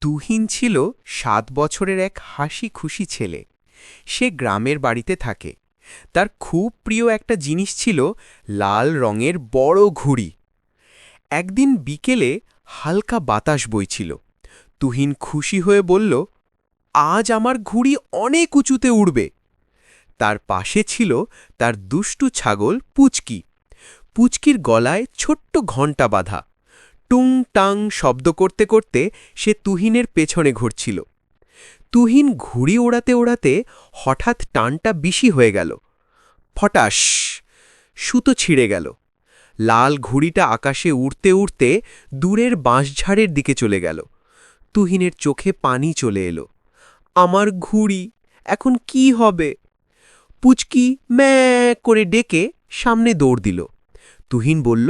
তুহিন ছিল ৭ বছরের এক হাসি খুশি ছেলে। সে গ্রামের বাড়িতে থাকে। তার খুব প্রিয় একটা জিনিস ছিল লাল রঙের বড় ঘুড়ি। একদিন বিকেলে হালকা বাতাস বইছিল। তুহিন খুশি হয়ে বলল, আজ আমার ঘুড়ি অনেক উঁচুতে উড়বে। তার পাশে ছিল তার দুষ্টু ছাগল পুচকি। পুচকির গলায় ছোট্ট ঘণ্টা বাঁধা। টুং টাং শব্দ করতে করতে সে তুহিনের পেছনে ঘুরছিল। তুহিন ঘুড়ি ওড়াতে ওড়াতে হঠাৎ টানটা বেশি হয়ে গেল। ফটাস! সুতো ছিঁড়ে গেল। লাল ঘুড়িটা আকাশে উড়তে উড়তে দূরের বাঁশঝাড়ের দিকে চলে গেল। তুহিনের চোখে পানি চলে এলো। আমার ঘুড়ি এখন কি হবে? পুচকি ম্যাঁ করে ডেকে সামনে দৌড় দিল। তুহিন বলল,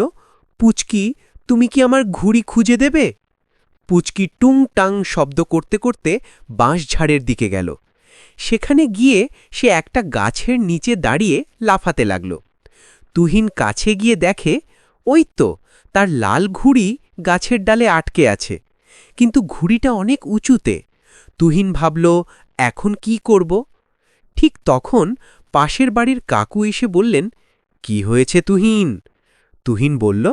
পুচকি, তুমি কি আমার ঘুড়ি খুঁজে দেবে? পুচকি টুং টাং শব্দ করতে করতে বাঁশঝাড়ের দিকে গেল। সেখানে গিয়ে সে একটা গাছের নিচে দাঁড়িয়ে লাফাতে লাগল। তুহিন কাছে গিয়ে দেখে, ওই তো তার লাল ঘুড়ি গাছের ডালে আটকে আছে, কিন্তু ঘুড়িটা অনেক উঁচুতে। তুহিন ভাবল, এখন কি করব? ঠিক তখন পাশের বাড়ির কাকু এসে বললেন, কি হয়েছে তুহিন? তুহিন বলল,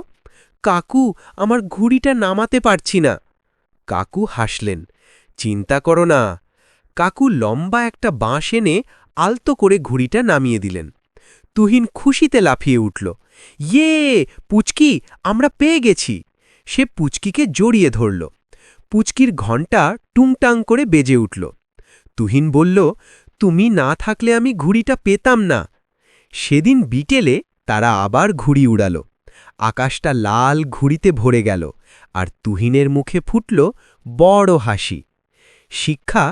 কাকু, আমার ঘুড়িটা নামাতে পারছি না। কাকু হাসলেন, চিন্তা করো না। কাকু লম্বা একটা বাঁশ এনে আলতো করে ঘুড়িটা নামিয়ে দিলেন। তুহিন খুশিতে লাফিয়ে উঠল, ইয়ে পুচকি, আমরা পেয়ে গেছি। সে পুচকিকে জড়িয়ে ধরল। পুচকির ঘণ্টা টুংটাং করে বেজে উঠল। তুহিন বলল, তুমি না থাকলে আমি ঘুড়িটা পেতাম না। সেদিন বিকেলে তারা আবার ঘুড়ি উড়াল। আকাশটা লাল ঘুড়িতে ভরে গেল, আর তুহিনের মুখে ফুটল বড় হাসি। শিক্ষা: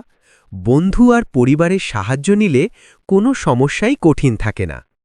বন্ধু আর পরিবারের সাহায্য নিলে কোনো সমস্যাই কঠিন থাকে না।